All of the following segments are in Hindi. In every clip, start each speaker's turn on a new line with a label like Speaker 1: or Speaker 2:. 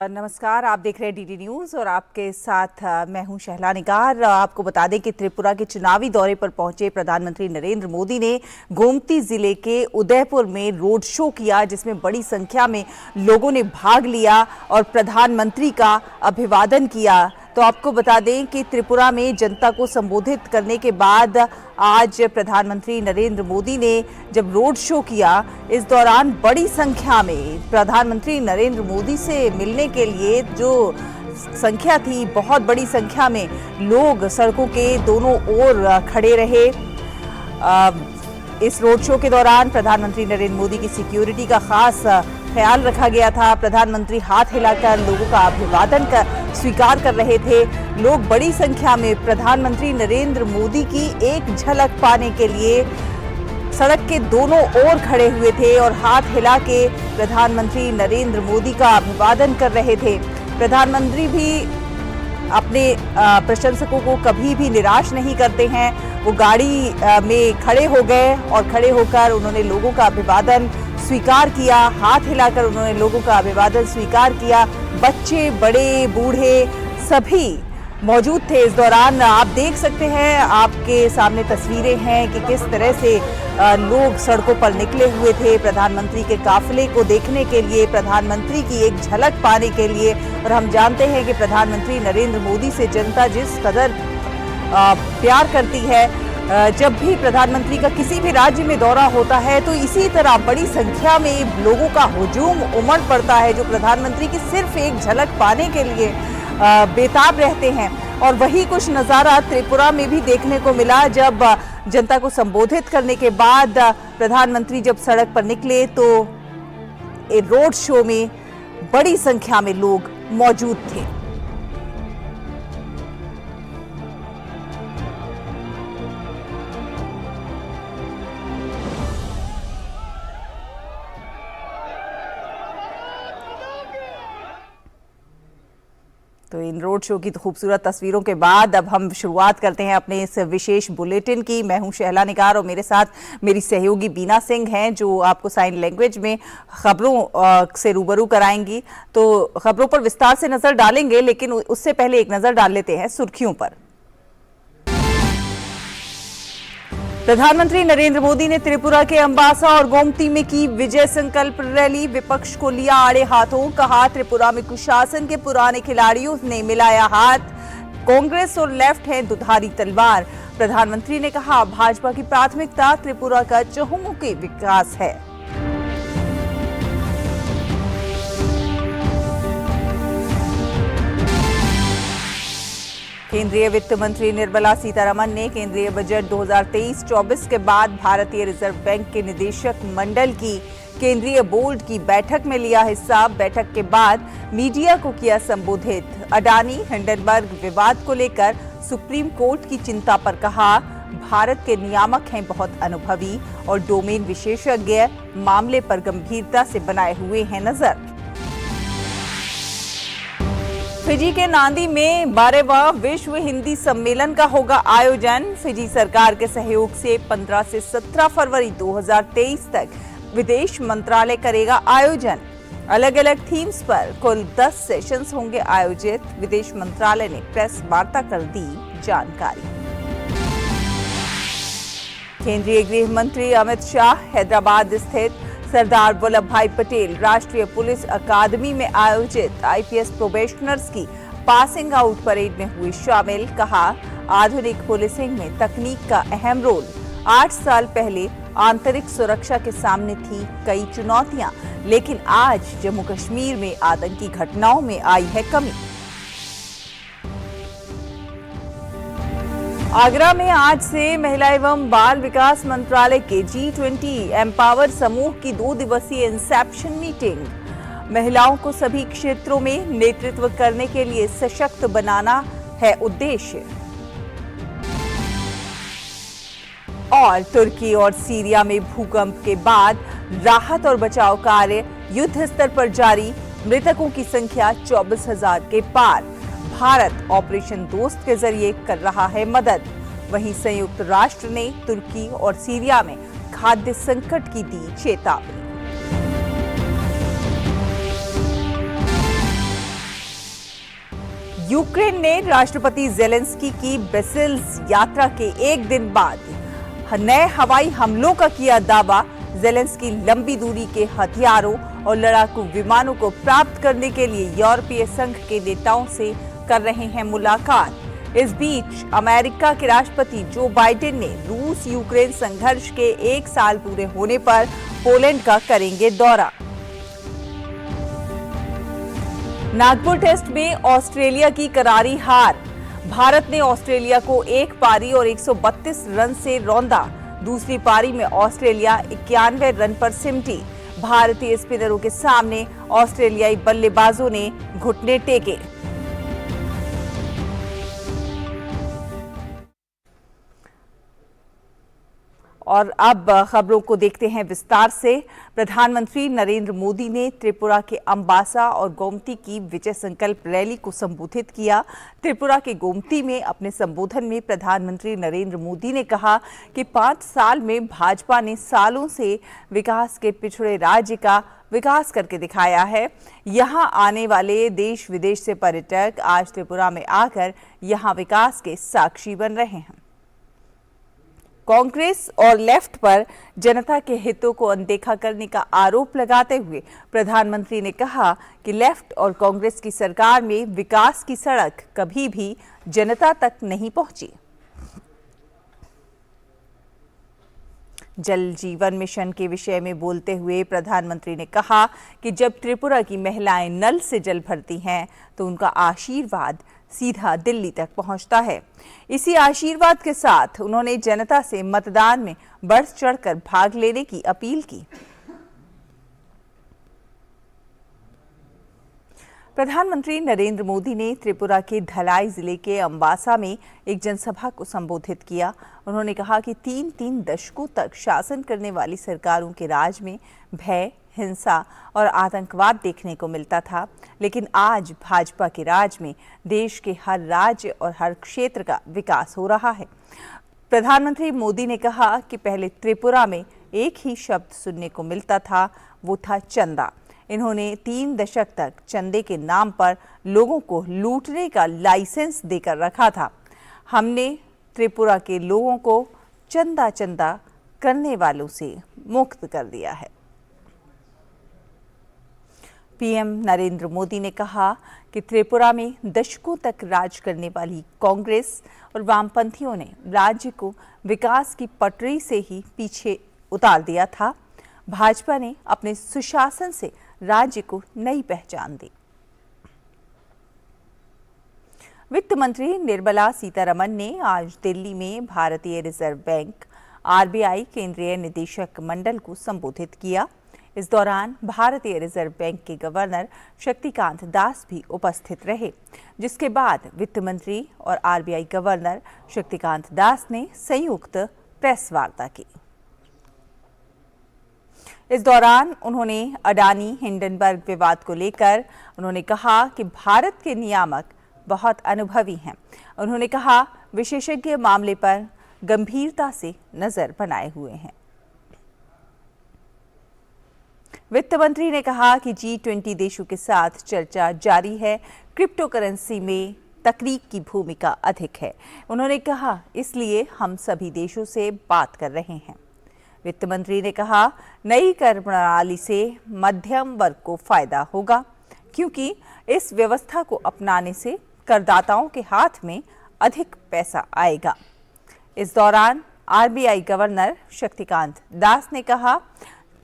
Speaker 1: नमस्कार, आप देख रहे हैं डीडी न्यूज और आपके साथ मैं हूं शहला निगार। आपको बता दें कि त्रिपुरा के चुनावी दौरे पर पहुंचे प्रधानमंत्री नरेंद्र मोदी ने गोमती जिले के उदयपुर में रोड शो किया, जिसमें बड़ी संख्या में लोगों ने भाग लिया और प्रधानमंत्री का अभिवादन किया। तो आपको बता दें कि त्रिपुरा में जनता को संबोधित करने के बाद आज प्रधानमंत्री नरेंद्र मोदी ने जब रोड शो किया, इस दौरान बड़ी संख्या में प्रधानमंत्री नरेंद्र मोदी से मिलने के लिए जो संख्या थी, बहुत बड़ी संख्या में लोग सड़कों के दोनों ओर खड़े रहे। इस रोड शो के दौरान प्रधानमंत्री नरेंद्र मोदी की सिक्योरिटी का खास ख्याल रखा गया था। प्रधानमंत्री हाथ हिलाकर लोगों का अभिवादन स्वीकार कर रहे थे। लोग बड़ी संख्या में प्रधानमंत्री नरेंद्र मोदी की एक झलक पाने के लिए सड़क के दोनों ओर खड़े हुए थे और हाथ हिला के प्रधानमंत्री नरेंद्र मोदी का अभिवादन कर रहे थे। प्रधानमंत्री भी अपने प्रशंसकों को कभी भी निराश नहीं करते हैं। वो गाड़ी में खड़े हो गए और खड़े होकर उन्होंने लोगों का अभिवादन स्वीकार किया। हाथ हिलाकर उन्होंने लोगों का अभिवादन स्वीकार किया। बच्चे, बड़े, बूढ़े सभी मौजूद थे इस दौरान। आप देख सकते हैं, आपके सामने तस्वीरें हैं कि किस तरह से लोग सड़कों पर निकले हुए थे प्रधानमंत्री के काफिले को देखने के लिए, प्रधानमंत्री की एक झलक पाने के लिए। और हम जानते हैं कि प्रधानमंत्री नरेंद्र मोदी से जनता जिस कदर प्यार करती है, जब भी प्रधानमंत्री का किसी भी राज्य में दौरा होता है तो इसी तरह बड़ी संख्या में लोगों का हुजूम उमड़ पड़ता है, जो प्रधानमंत्री की सिर्फ एक झलक पाने के लिए बेताब रहते हैं। और वही कुछ नज़ारा त्रिपुरा में भी देखने को मिला, जब जनता को संबोधित करने के बाद प्रधानमंत्री जब सड़क पर निकले तो एक रोड शो में बड़ी संख्या में लोग मौजूद थे। तो इन रोड शो की तो खूबसूरत तस्वीरों के बाद अब हम शुरुआत करते हैं अपने इस विशेष बुलेटिन की। मैं हूं शहला निगार और मेरे साथ मेरी सहयोगी बीना सिंह हैं, जो आपको साइन लैंग्वेज में खबरों से रूबरू कराएंगी। तो खबरों पर विस्तार से नजर डालेंगे, लेकिन उससे पहले एक नजर डाल लेते हैं सुर्खियों पर। प्रधानमंत्री नरेंद्र मोदी ने त्रिपुरा के अंबासा और गोमती में की विजय संकल्प रैली। विपक्ष को लिया आड़े हाथों, कहा त्रिपुरा में कुशासन के पुराने खिलाड़ियों ने मिलाया हाथ। कांग्रेस और लेफ्ट है दुधारी तलवार। प्रधानमंत्री ने कहा भाजपा की प्राथमिकता त्रिपुरा का चहुमुखी विकास है। केंद्रीय वित्त मंत्री निर्मला सीतारमण ने केंद्रीय बजट 2023-24 के बाद भारतीय रिजर्व बैंक के निदेशक मंडल की केंद्रीय बोर्ड की बैठक में लिया हिस्सा। बैठक के बाद मीडिया को किया संबोधित। अडानी हिंडनबर्ग विवाद को लेकर सुप्रीम कोर्ट की चिंता पर कहा भारत के नियामक हैं बहुत अनुभवी और डोमेन विशेषज्ञ, मामले पर गंभीरता से बनाए हुए हैं नजर। फिजी के नांदी में 12वां विश्व हिंदी सम्मेलन का होगा आयोजन। फिजी सरकार के सहयोग से 15 से 17 फरवरी 2023 तक विदेश मंत्रालय करेगा आयोजन। अलग अलग थीम्स पर कुल 10 सेशंस होंगे आयोजित। विदेश मंत्रालय ने प्रेस वार्ता कर दी जानकारी। केंद्रीय गृह मंत्री अमित शाह हैदराबाद स्थित सरदार वल्लभ भाई पटेल राष्ट्रीय पुलिस अकादमी में आयोजित आईपीएस प्रोबेशनर्स की पासिंग आउट परेड में हुए शामिल। कहा आधुनिक पुलिसिंग में तकनीक का अहम रोल। 8 साल पहले आंतरिक सुरक्षा के सामने थी कई चुनौतियां, लेकिन आज जम्मू कश्मीर में आतंकी घटनाओं में आई है कमी। आगरा में आज से महिला एवं बाल विकास मंत्रालय के G20 एम्पावर समूह की 2 दिवसीय इंसेप्शन मीटिंग। महिलाओं को सभी क्षेत्रों में नेतृत्व करने के लिए सशक्त बनाना है उद्देश्य। और तुर्की और सीरिया में भूकंप के बाद राहत और बचाव कार्य युद्ध स्तर पर जारी। मृतकों की संख्या 24,000 के पार। भारत ऑपरेशन दोस्त के जरिए कर रहा है मदद। वहीं संयुक्त राष्ट्र ने तुर्की और सीरिया में खाद्य संकट की दी चेतावनी। यूक्रेन ने राष्ट्रपति जेलेंस्की की ब्रसेल्स यात्रा के एक दिन बाद नए हवाई हमलों का किया दावा। जेलेंस्की लंबी दूरी के हथियारों और लड़ाकू विमानों को प्राप्त करने के लिए यूरोपीय संघ के नेताओं से कर रहे हैं मुलाकात। इस बीच अमेरिका के राष्ट्रपति जो बाइडेन ने रूस यूक्रेन संघर्ष के एक साल पूरे होने पर पोलैंड का करेंगे दौरा। नागपुर टेस्ट में ऑस्ट्रेलिया की करारी हार। भारत ने ऑस्ट्रेलिया को एक पारी और 132 रन से रौंदा। दूसरी पारी में ऑस्ट्रेलिया 91 रन पर सिमटी। भारतीय स्पिनरों के सामने ऑस्ट्रेलियाई बल्लेबाजों ने घुटने टेके। और अब खबरों को देखते हैं विस्तार से। प्रधानमंत्री नरेंद्र मोदी ने त्रिपुरा के अंबासा और गोमती की विजय संकल्प रैली को संबोधित किया। त्रिपुरा के गोमती में अपने संबोधन में प्रधानमंत्री नरेंद्र मोदी ने कहा कि 5 साल में भाजपा ने सालों से विकास के पिछड़े राज्य का विकास करके दिखाया है। यहां आने वाले देश विदेश से पर्यटक आज त्रिपुरा में आकर यहां विकास के साक्षी बन रहे हैं। कांग्रेस और लेफ्ट पर जनता के हितों को अनदेखा करने का आरोप लगाते हुए प्रधानमंत्री ने कहा कि लेफ्ट और कांग्रेस की सरकार में विकास की सड़क कभी भी जनता तक नहीं पहुंची। जल जीवन मिशन के विषय में बोलते हुए प्रधानमंत्री ने कहा कि जब त्रिपुरा की महिलाएं नल से जल भरती हैं तो उनका आशीर्वाद सीधा दिल्ली तक पहुंचता है। इसी आशीर्वाद के साथ उन्होंने जनता से मतदान में बढ़ चढ़कर भाग लेने की अपील की। प्रधानमंत्री नरेंद्र मोदी ने त्रिपुरा के धलाई जिले के अंबासा में एक जनसभा को संबोधित किया। उन्होंने कहा कि 3 दशकों तक शासन करने वाली सरकारों के राज में भय, हिंसा और आतंकवाद देखने को मिलता था, लेकिन आज भाजपा के राज में देश के हर राज्य और हर क्षेत्र का विकास हो रहा है। प्रधानमंत्री मोदी ने कहा कि पहले त्रिपुरा में एक ही शब्द सुनने को मिलता था, वो था चंदा। इन्होंने 3 दशक तक चंदे के नाम पर लोगों को लूटने का लाइसेंस देकर रखा था। हमने त्रिपुरा के लोगों को चंदा चंदा करने वालों से मुक्त कर दिया है। पीएम नरेंद्र मोदी ने कहा कि त्रिपुरा में दशकों तक राज करने वाली कांग्रेस और वामपंथियों ने राज्य को विकास की पटरी से ही पीछे उतार दिया था। भाजपा ने अपने सुशासन से राज्य को नई पहचान दी। वित्त मंत्री निर्मला सीतारमण ने आज दिल्ली में भारतीय रिजर्व बैंक आरबीआई केंद्रीय निदेशक मंडल को संबोधित किया। इस दौरान भारतीय रिजर्व बैंक के गवर्नर शक्तिकांत दास भी उपस्थित रहे, जिसके बाद वित्त मंत्री और आरबीआई गवर्नर शक्तिकांत दास ने संयुक्त प्रेस वार्ता की। इस दौरान उन्होंने अडानी हिंडनबर्ग विवाद को लेकर उन्होंने कहा कि भारत के नियामक बहुत अनुभवी हैं। उन्होंने कहा विशेषज्ञ मामले पर गंभीरता से नजर बनाए हुए हैं। वित्त मंत्री ने कहा कि G20 देशों के साथ चर्चा जारी है। क्रिप्टो करेंसी में तकनीक की भूमिका अधिक है। उन्होंने कहा इसलिए हम सभी देशों से बात कर रहे हैं। वित्त मंत्री ने कहा नई कर प्रणाली से मध्यम वर्ग को फायदा होगा, क्योंकि इस व्यवस्था को अपनाने से करदाताओं के हाथ में अधिक पैसा आएगा। इस दौरान आरबीआई गवर्नर शक्तिकांत दास ने कहा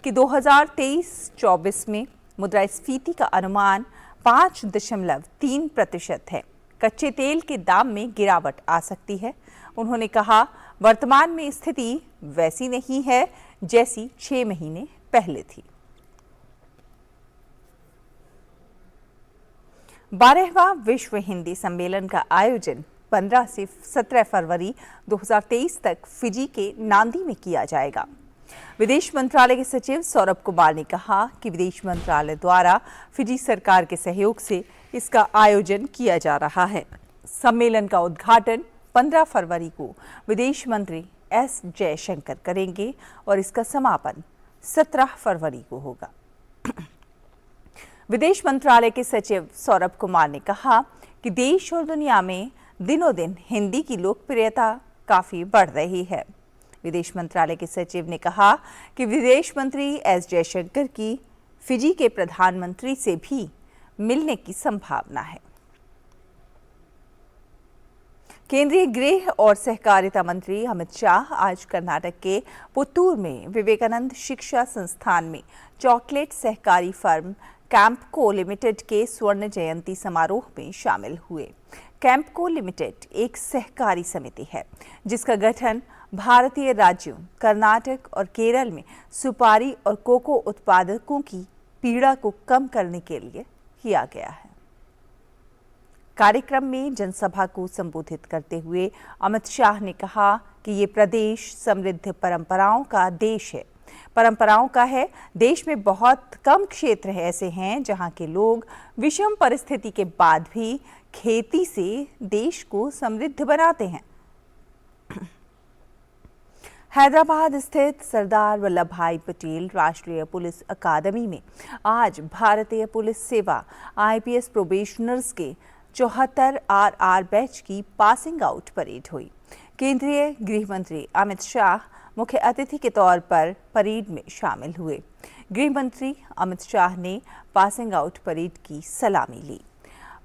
Speaker 1: कि 2023-24 में मुद्रास्फीति का अनुमान 5.3% है। कच्चे तेल के दाम में गिरावट आ सकती है। उन्होंने कहा वर्तमान में स्थिति वैसी नहीं है जैसी 6 महीने पहले थी। 12वां विश्व हिंदी सम्मेलन का आयोजन 15 से 17 फरवरी 2023 तक फिजी के नांदी में किया जाएगा। विदेश मंत्रालय के सचिव सौरभ कुमार ने कहा कि विदेश मंत्रालय द्वारा फिजी सरकार के सहयोग से इसका आयोजन किया जा रहा है। सम्मेलन का उद्घाटन 15 फरवरी को विदेश मंत्री एस जयशंकर करेंगे और इसका समापन 17 फरवरी को होगा। विदेश मंत्रालय के सचिव सौरभ कुमार ने कहा कि देश और दुनिया में दिनों दिन हिंदी की लोकप्रियता काफी बढ़ रही है। विदेश मंत्रालय के सचिव ने कहा कि विदेश मंत्री एस जयशंकर की फिजी के प्रधानमंत्री से भी मिलने की संभावना है। केंद्रीय गृह और सहकारिता मंत्री अमित शाह आज कर्नाटक के पुत्तूर में विवेकानंद शिक्षा संस्थान में चॉकलेट सहकारी फर्म कैंपको लिमिटेड के स्वर्ण जयंती समारोह में शामिल हुए। कैंपको लिमिटेड एक सहकारी समिति है जिसका गठन भारतीय राज्यों कर्नाटक और केरल में सुपारी और कोको उत्पादकों की पीड़ा को कम करने के लिए किया गया है। कार्यक्रम में जनसभा को संबोधित करते हुए अमित शाह ने कहा कि ये प्रदेश समृद्ध परंपराओं का देश है। परंपराओं का है। देश में बहुत कम क्षेत्र ऐसे हैं जहां के लोग विषम परिस्थिति के बाद भी खेती से देश को समृद्ध बनाते हैं। हैदराबाद स्थित सरदार वल्लभ भाई पटेल राष्ट्रीय पुलिस अकादमी में आज भारतीय पुलिस सेवा आईपीएस प्रोबेशनर्स के 74 आरआर बैच की पासिंग आउट परेड हुई। केंद्रीय गृह मंत्री अमित शाह मुख्य अतिथि के तौर पर परेड में शामिल हुए। गृह मंत्री अमित शाह ने पासिंग आउट परेड की सलामी ली।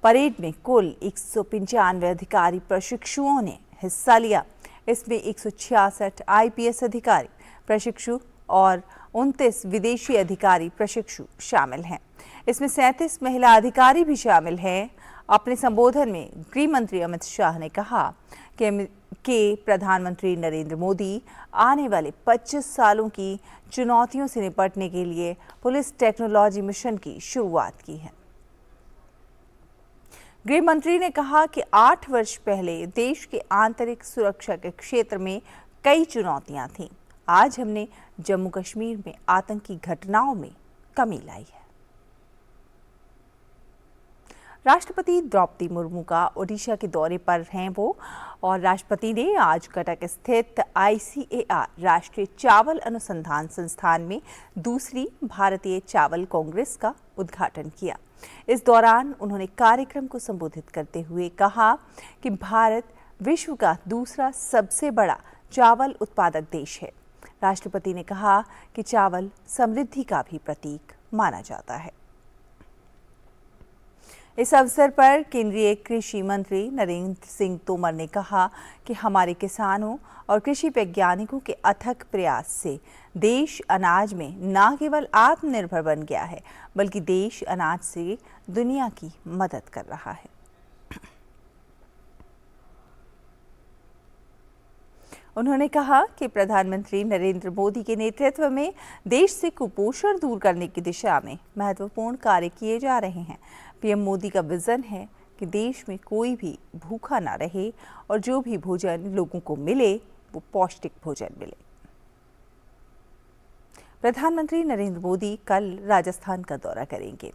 Speaker 1: परेड में कुल 195 अधिकारी प्रशिक्षुओं ने हिस्सा लिया। इसमें 166 आईपीएस अधिकारी प्रशिक्षु और 29 विदेशी अधिकारी प्रशिक्षु शामिल हैं। इसमें 37 महिला अधिकारी भी शामिल हैं। अपने संबोधन में गृह मंत्री अमित शाह ने कहा कि प्रधानमंत्री नरेंद्र मोदी आने वाले 25 सालों की चुनौतियों से निपटने के लिए पुलिस टेक्नोलॉजी मिशन की शुरुआत की है। गृह मंत्री ने कहा कि 8 वर्ष पहले देश के आंतरिक सुरक्षा के क्षेत्र में कई चुनौतियां थीं। आज हमने जम्मू कश्मीर में आतंकी घटनाओं में कमी लाई है। राष्ट्रपति द्रौपदी मुर्मू का ओडिशा के दौरे पर हैं वो, और राष्ट्रपति ने आज कटक स्थित ICAR राष्ट्रीय चावल अनुसंधान संस्थान में दूसरी भारतीय चावल कांग्रेस का उद्घाटन किया। इस दौरान उन्होंने कार्यक्रम को संबोधित करते हुए कहा कि भारत विश्व का दूसरा सबसे बड़ा चावल उत्पादक देश है। राष्ट्रपति ने कहा कि चावल समृद्धि का भी प्रतीक माना जाता है। इस अवसर पर केंद्रीय कृषि मंत्री नरेंद्र सिंह तोमर ने कहा कि हमारे किसानों और कृषि वैज्ञानिकों के अथक प्रयास से देश अनाज में न केवल आत्मनिर्भर बन गया है, बल्कि देश अनाज से दुनिया की मदद कर रहा है। उन्होंने कहा कि प्रधानमंत्री नरेंद्र मोदी के नेतृत्व में देश से कुपोषण दूर करने की दिशा में महत्वपूर्ण कार्य किए जा रहे हैं। पीएम मोदी का विजन है कि देश में कोई भी भूखा ना रहे और जो भी भोजन लोगों को मिले वो पौष्टिक भोजन मिले। प्रधानमंत्री नरेंद्र मोदी कल राजस्थान का दौरा करेंगे।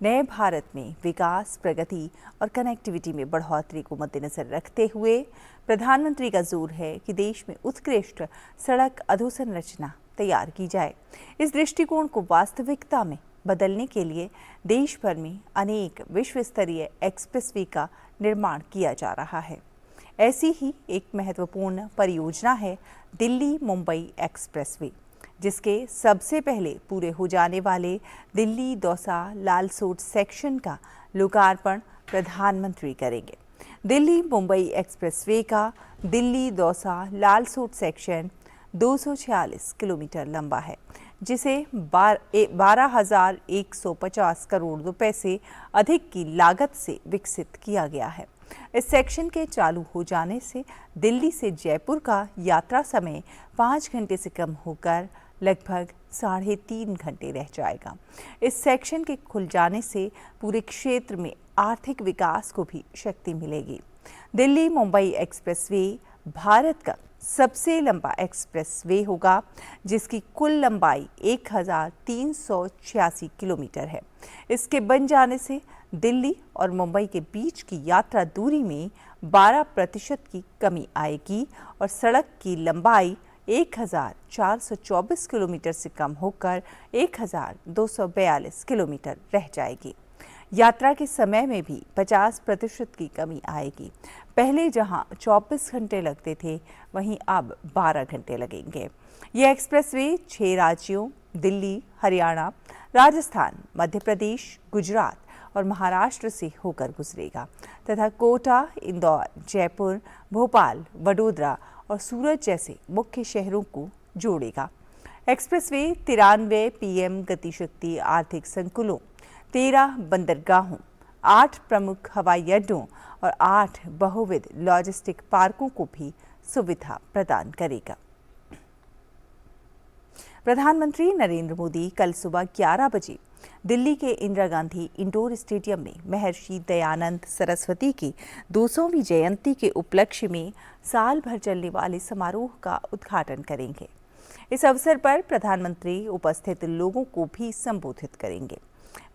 Speaker 1: नए भारत में विकास, प्रगति और कनेक्टिविटी में बढ़ोतरी को मद्देनजर रखते हुए प्रधानमंत्री का जोर है कि देश में उत्कृष्ट सड़क अधोसंरचना तैयार की जाए। इस दृष्टिकोण को वास्तविकता में बदलने के लिए देश भर में अनेक विश्व स्तरीय एक्सप्रेसवे का निर्माण किया जा रहा है। ऐसी ही एक महत्वपूर्ण परियोजना है दिल्ली मुंबई एक्सप्रेसवे, जिसके सबसे पहले पूरे हो जाने वाले दिल्ली दौसा लालसोट सेक्शन का लोकार्पण प्रधानमंत्री करेंगे। दिल्ली मुंबई एक्सप्रेसवे का दिल्ली दौसा लालसोट सेक्शन 246 किलोमीटर लंबा है, जिसे 12,150 करोड़ रुपए से अधिक की लागत से विकसित किया गया है। इस सेक्शन के चालू हो जाने से दिल्ली से जयपुर का यात्रा समय 5 घंटे से कम होकर लगभग 3.5 घंटे रह जाएगा। इस सेक्शन के खुल जाने से पूरे क्षेत्र में आर्थिक विकास को भी शक्ति मिलेगी। दिल्ली मुंबई एक्सप्रेसवे भारत का सबसे लंबा एक्सप्रेसवे होगा, जिसकी कुल लंबाई 1,386 किलोमीटर है। इसके बन जाने से दिल्ली और मुंबई के बीच की यात्रा दूरी में 12% की कमी आएगी और सड़क की लंबाई 1,424 किलोमीटर से कम होकर 1,242 किलोमीटर रह जाएगी। यात्रा के समय में भी 50% की कमी आएगी। पहले जहां 24 घंटे लगते थे, वहीं अब 12 घंटे लगेंगे। ये एक्सप्रेसवे 6 राज्यों दिल्ली, हरियाणा, राजस्थान, मध्य प्रदेश, गुजरात और महाराष्ट्र से होकर गुजरेगा तथा कोटा, इंदौर, जयपुर, भोपाल, वडोदरा और सूरत जैसे मुख्य शहरों को जोड़ेगा। एक्सप्रेसवे 93 पीएम गतिशक्ति आर्थिक संकुलों, 13 बंदरगाहों, 8 प्रमुख हवाई अड्डों और 8 बहुविध लॉजिस्टिक पार्कों को भी सुविधा प्रदान करेगा। प्रधानमंत्री नरेंद्र मोदी कल सुबह 11 बजे दिल्ली के इंदिरा गांधी इंडोर स्टेडियम में महर्षि दयानंद सरस्वती की 200वीं जयंती के उपलक्ष्य में साल भर चलने वाले समारोह का उद्घाटन करेंगे। इस अवसर पर प्रधानमंत्री उपस्थित लोगों को भी संबोधित करेंगे।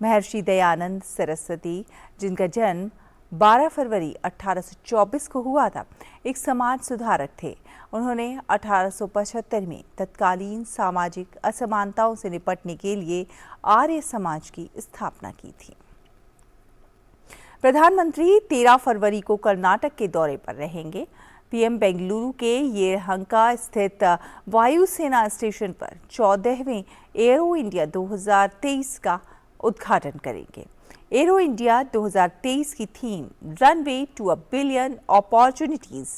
Speaker 1: महर्षि दयानंद सरस्वती, जिनका जन्म 12 फरवरी 1824 को हुआ था, एक समाज सुधारक थे। उन्होंने 1875 में तत्कालीन सामाजिक असमानताओं से निपटने के लिए आर्य समाज की स्थापना की थी। प्रधानमंत्री 13 फरवरी को कर्नाटक के दौरे पर रहेंगे। पीएम बेंगलुरु के येलहंका स्थित वायुसेना स्टेशन पर 14वें एरो इंडिया 2023 का उद्घाटन करेंगे। एरो इंडिया 2023 की theme runway to a billion opportunities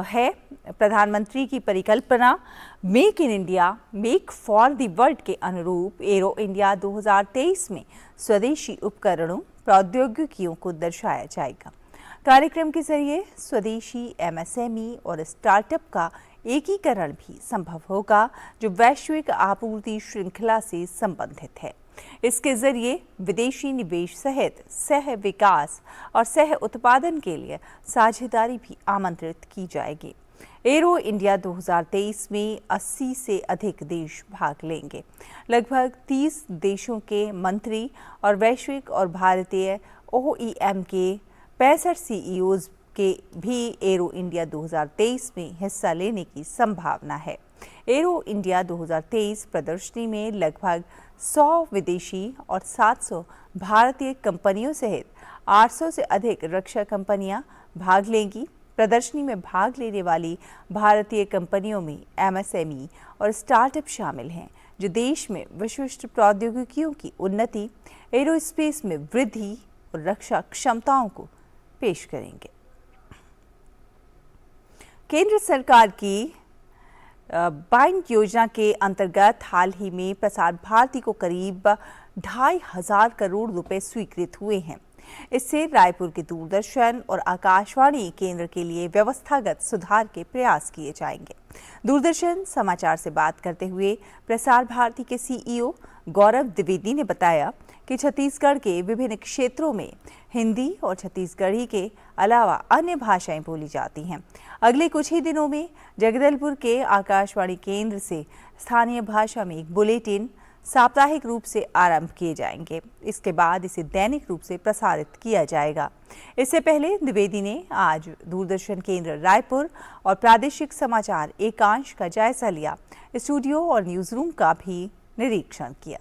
Speaker 1: है। प्रधानमंत्री की परिकल्पना make in India, make for the world के अनुरूप एरो इंडिया 2023 में स्वदेशी उपकरणों, प्रौद्योगिकियों को दर्शाया जाएगा। कार्यक्रम के जरिए स्वदेशी एमएसएमई और स्टार्टअप का एकीकरण भी संभव होगा, जो वैश्विक आपूर्ति श्रृंखला से संबंधित है। इसके जरिए विदेशी निवेश सहित सह विकास और सह उत्पादन के लिए साझेदारी भी आमंत्रित की जाएगी। एरो इंडिया 2023 में 80 से अधिक देश भाग लेंगे। लगभग 30 देशों के मंत्री और वैश्विक और भारतीय ओईएम के 65 सीईओज के भी एरो इंडिया 2023 में हिस्सा लेने की संभावना है। एरो इंडिया 2023 प्रदर्शनी में लगभग 100 विदेशी और 700 भारतीय कंपनियों सहित 800 से अधिक रक्षा कंपनियां भाग लेंगी। प्रदर्शनी में भाग लेने वाली भारतीय कंपनियों में एमएसएमई और स्टार्टअप शामिल हैं, जो देश में विशिष्ट प्रौद्योगिकियों की उन्नति, एरोस्पेस में वृद्धि और रक्षा क्षमताओं को पेश करेंगे। केंद्र सरकार की बैंक योजना के अंतर्गत हाल ही में प्रसार भारती को करीब 2,500 करोड़ रुपए स्वीकृत हुए हैं। इससे रायपुर के दूरदर्शन और आकाशवाणी केंद्र के लिए व्यवस्थागत सुधार के प्रयास किए जाएंगे। दूरदर्शन समाचार से बात करते हुए प्रसार भारती के सीईओ गौरव द्विवेदी ने बताया कि छत्तीसगढ़ के विभिन्न क्षेत्रों में हिंदी और छत्तीसगढ़ी के अलावा अन्य भाषाएं बोली जाती हैं। अगले कुछ ही दिनों में जगदलपुर के आकाशवाणी केंद्र से स्थानीय भाषा में एक बुलेटिन साप्ताहिक रूप से आरंभ किए जाएंगे। इसके बाद इसे दैनिक रूप से प्रसारित किया जाएगा। इससे पहले द्विवेदी ने आज दूरदर्शन केंद्र रायपुर और प्रादेशिक समाचार एकांश का जायजा लिया। स्टूडियो और न्यूज रूम का भी निरीक्षण किया।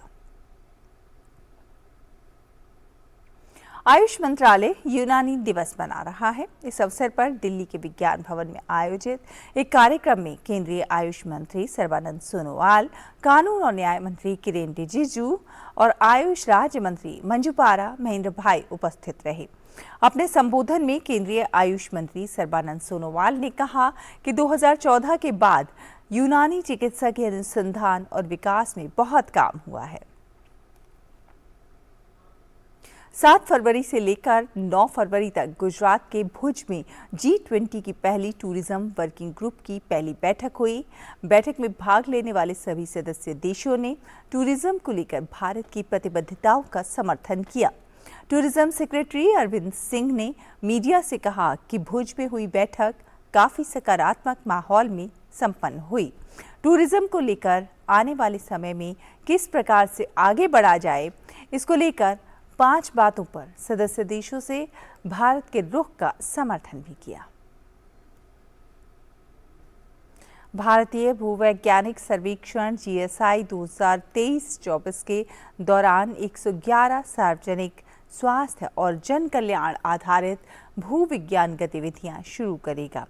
Speaker 1: आयुष मंत्रालय यूनानी दिवस मना रहा है। इस अवसर पर दिल्ली के विज्ञान भवन में आयोजित एक कार्यक्रम में केंद्रीय आयुष मंत्री सर्बानंद सोनोवाल, कानून और न्याय मंत्री किरेन रिजिजू और आयुष राज्य मंत्री मंजू पारा महेंद्र भाई उपस्थित रहे। अपने संबोधन में केंद्रीय आयुष मंत्री सर्बानंद सोनोवाल ने कहा कि 2014 के बाद यूनानी चिकित्सा के अनुसंधान और विकास में बहुत काम हुआ है। 7 फरवरी से लेकर 9 फरवरी तक गुजरात के भुज में G20 की पहली टूरिज्म वर्किंग ग्रुप की पहली बैठक हुई। बैठक में भाग लेने वाले सभी सदस्य देशों ने टूरिज्म को लेकर भारत की प्रतिबद्धताओं का समर्थन किया। टूरिज्म सेक्रेटरी अरविंद सिंह ने मीडिया से कहा कि भुज में हुई बैठक काफी सकारात्मक माहौल में संपन्न हुई। टूरिज्म को लेकर आने वाले समय में किस प्रकार से आगे बढ़ा जाए, इसको लेकर 5 बातों पर सदस्य देशों से भारत के रुख का समर्थन भी किया। भारतीय भूवैज्ञानिक सर्वेक्षण GSI 2023-24 के दौरान 111 सार्वजनिक स्वास्थ्य और जन कल्याण आधारित भूविज्ञान गतिविधियां शुरू करेगा।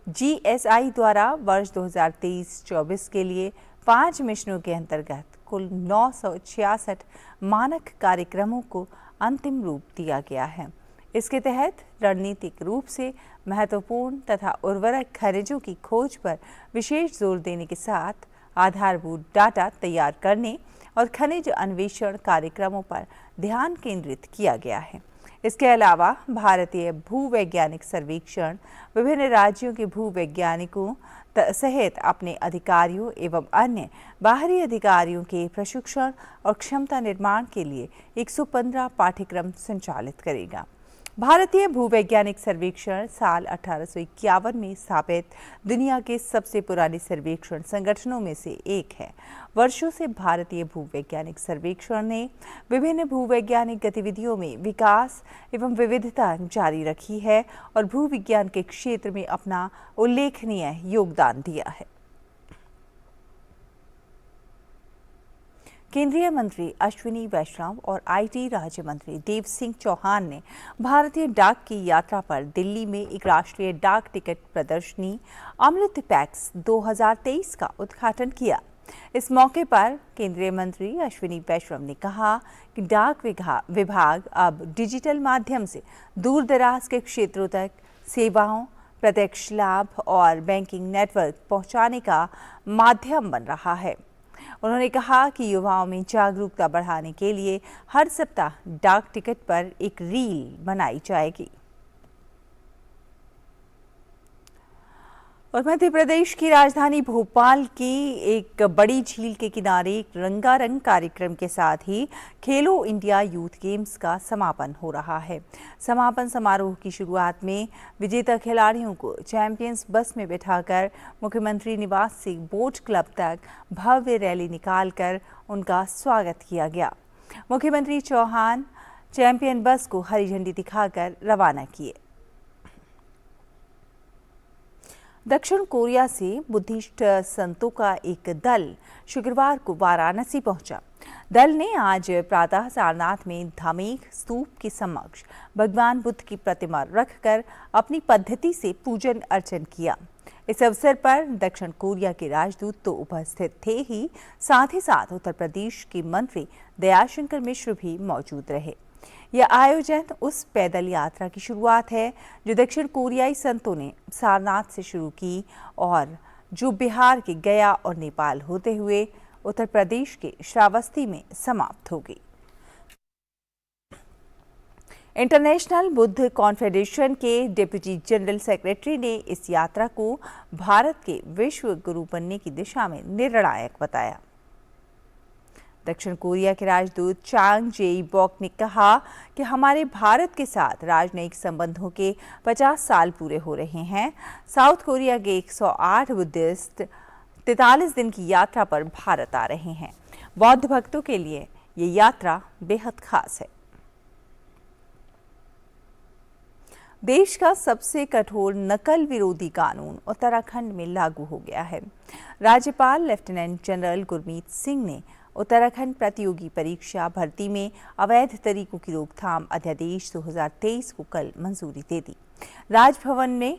Speaker 1: GSI द्वारा वर्ष 2023-24 के लिए 5 मिशनों के अंतर्गत कुल 966 मानक कार्यक्रमों को अंतिम रूप दिया गया है। इसके तहत रणनीतिक रूप से महत्वपूर्ण तथा उर्वरक खनिजों की खोज पर विशेष जोर देने के साथ आधारभूत डाटा तैयार करने और खनिज अन्वेषण कार्यक्रमों पर ध्यान केंद्रित किया गया है। इसके अलावा भारतीय भूवैज्ञानिक सर्वेक्षण विभिन्न राज्यों के भूवैज्ञानिकों सहित अपने अधिकारियों एवं अन्य बाहरी अधिकारियों के प्रशिक्षण और क्षमता निर्माण के लिए 115 पाठ्यक्रम संचालित करेगा। भारतीय भूवैज्ञानिक सर्वेक्षण साल 1851 में स्थापित दुनिया के सबसे पुराने सर्वेक्षण संगठनों में से एक है। वर्षों से भारतीय भूवैज्ञानिक सर्वेक्षण ने विभिन्न भूवैज्ञानिक गतिविधियों में विकास एवं विविधता जारी रखी है और भूविज्ञान के क्षेत्र में अपना उल्लेखनीय योगदान दिया है। केंद्रीय मंत्री अश्विनी वैष्णव और IT राज्य मंत्री देव सिंह चौहान ने भारतीय डाक की यात्रा पर दिल्ली में एक राष्ट्रीय डाक टिकट प्रदर्शनी अमृत पैक्स 2023 का उद्घाटन किया। इस मौके पर केंद्रीय मंत्री अश्विनी वैष्णव ने कहा कि डाक विभाग अब डिजिटल माध्यम से दूर दराज के क्षेत्रों तक सेवाओं, प्रत्यक्ष लाभ और बैंकिंग नेटवर्क पहुंचाने का माध्यम बन रहा है। उन्होंने कहा कि युवाओं में जागरूकता बढ़ाने के लिए हर सप्ताह डाक टिकट पर एक रील बनाई जाएगी। और मध्य प्रदेश की राजधानी भोपाल की एक बड़ी झील के किनारे एक रंगारंग कार्यक्रम के साथ ही खेलो इंडिया यूथ गेम्स का समापन हो रहा है। समापन समारोह की शुरुआत में विजेता खिलाड़ियों को चैंपियंस बस में बिठाकर मुख्यमंत्री निवास से बोट क्लब तक भव्य रैली निकालकर उनका स्वागत किया गया। मुख्यमंत्री चौहान चैंपियन बस को हरी झंडी दिखाकर रवाना किए। दक्षिण कोरिया से बुद्धिस्ट संतों का एक दल शुक्रवार को वाराणसी पहुंचा। दल ने आज प्रातः सारनाथ में धामेक स्तूप के समक्ष भगवान बुद्ध की प्रतिमा रखकर अपनी पद्धति से पूजन अर्चन किया। इस अवसर पर दक्षिण कोरिया के राजदूत तो उपस्थित थे ही, साथ ही साथ उत्तर प्रदेश के मंत्री दयाशंकर मिश्र भी मौजूद रहे। यह आयोजन उस पैदल यात्रा की शुरुआत है जो दक्षिण कोरियाई संतों ने सारनाथ से शुरू की और जो बिहार के गया और नेपाल होते हुए उत्तर प्रदेश के श्रावस्ती में समाप्त हो गई। इंटरनेशनल बुद्ध कॉन्फेडरेशन के डिप्टी जनरल सेक्रेटरी ने इस यात्रा को भारत के विश्व गुरु बनने की दिशा में निर्णायक बताया। दक्षिण कोरिया के राजदूत चांग जेई बॉक ने कहा कि हमारे भारत के साथ राजनयिक संबंधों के 50 साल पूरे हो रहे हैं। साउथ कोरिया के 108 बुद्धिस्ट 43 दिन की यात्रा पर भारत आ रहे हैं। बौद्ध भक्तों के लिए ये यात्रा बेहद खास है। देश का सबसे कठोर नकल विरोधी कानून उत्तराखंड में लागू हो गया है। राज्यपाल लेफ्टिनेंट जनरल गुरमीत सिंह ने उत्तराखंड प्रतियोगी परीक्षा भर्ती में अवैध तरीकों की रोकथाम अध्यादेश 2023 को कल मंजूरी दे दी। राजभवन ने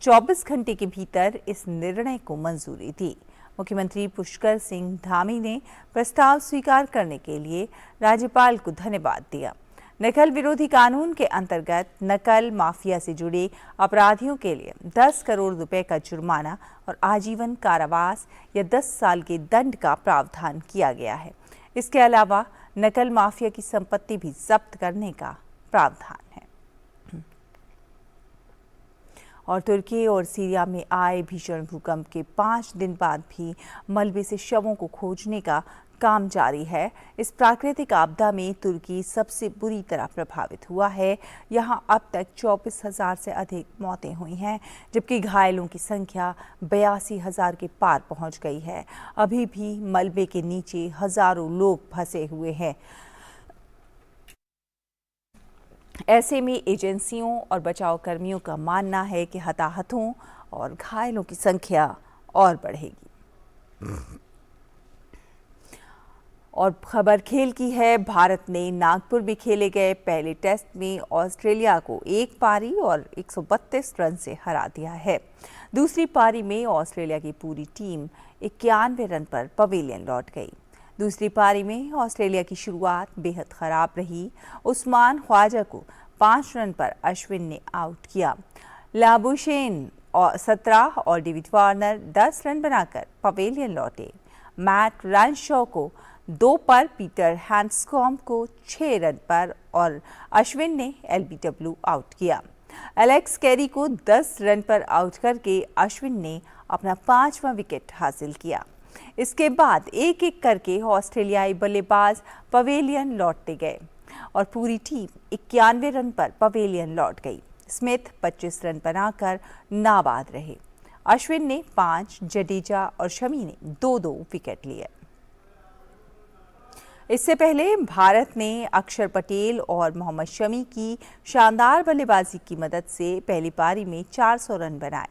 Speaker 1: 24 घंटे के भीतर इस निर्णय को मंजूरी दी। मुख्यमंत्री पुष्कर सिंह धामी ने प्रस्ताव स्वीकार करने के लिए राज्यपाल को धन्यवाद दिया। नकल विरोधी कानून के अंतर्गत नकल माफिया से जुड़े अपराधियों के लिए 10 करोड़ रुपए का जुर्माना और आजीवन कारावास या 10 साल के दंड का प्रावधान किया गया है। इसके अलावा नकल माफिया की संपत्ति भी जब्त करने का प्रावधान है। और तुर्की और सीरिया में आए भीषण भूकंप के 5 दिन बाद भी मलबे से शवों को खोजने का काम जारी है। इस प्राकृतिक आपदा में तुर्की सबसे बुरी तरह प्रभावित हुआ है। यहां अब तक 24,000 से अधिक मौतें हुई हैं, जबकि घायलों की संख्या 82,000 के पार पहुंच गई है। अभी भी मलबे के नीचे हजारों लोग फंसे हुए हैं। ऐसे में एजेंसियों और बचाव कर्मियों का मानना है कि हताहतों और घायलों की संख्या और बढ़ेगी। और खबर खेल की है। भारत ने नागपुर में खेले गए पहले टेस्ट में ऑस्ट्रेलिया को एक पारी और 132 रन से हरा दिया है। दूसरी पारी में ऑस्ट्रेलिया की पूरी टीम 91 रन पर पवेलियन लौट गई। दूसरी पारी में ऑस्ट्रेलिया की शुरुआत बेहद खराब रही। उस्मान ख्वाजा को 5 रन पर अश्विन ने आउट किया। लाबुशेन 17 और डेविड वार्नर 10 रन बनाकर पवेलियन लौटे। मैट रैनशॉ को 2 पर, पीटर हैंड्सकॉम्ब को 6 रन पर और अश्विन ने एलबीडब्ल्यू आउट किया। एलेक्स कैरी को 10 रन पर आउट करके अश्विन ने अपना 5वां विकेट हासिल किया। इसके बाद एक एक करके ऑस्ट्रेलियाई बल्लेबाज पवेलियन लौटते गए और पूरी टीम 91 रन पर पवेलियन लौट गई। स्मिथ 25 रन बनाकर नाबाद रहे। अश्विन ने 5, जडेजा और शमी ने 2-2 विकेट लिए। इससे पहले भारत ने अक्षर पटेल और मोहम्मद शमी की शानदार बल्लेबाजी की मदद से पहली पारी में 400 रन बनाए।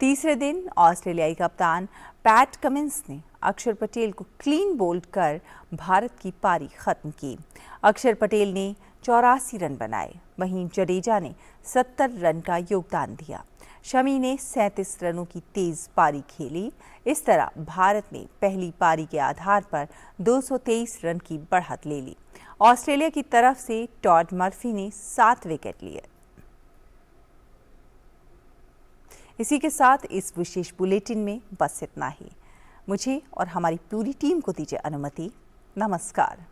Speaker 1: तीसरे दिन ऑस्ट्रेलियाई कप्तान पैट कमिंस ने अक्षर पटेल को क्लीन बोल्ड कर भारत की पारी खत्म की। अक्षर पटेल ने 84 रन बनाए, वहीं जडेजा ने 70 रन का योगदान दिया। शमी ने 37 रनों की तेज पारी खेली। इस तरह भारत ने पहली पारी के आधार पर 223 रन की बढ़त ले ली। ऑस्ट्रेलिया की तरफ से टॉड मर्फी ने 7 विकेट लिए। इसी के साथ इस विशेष बुलेटिन में बस इतना ही। मुझे और हमारी पूरी टीम को दीजिए अनुमति। नमस्कार।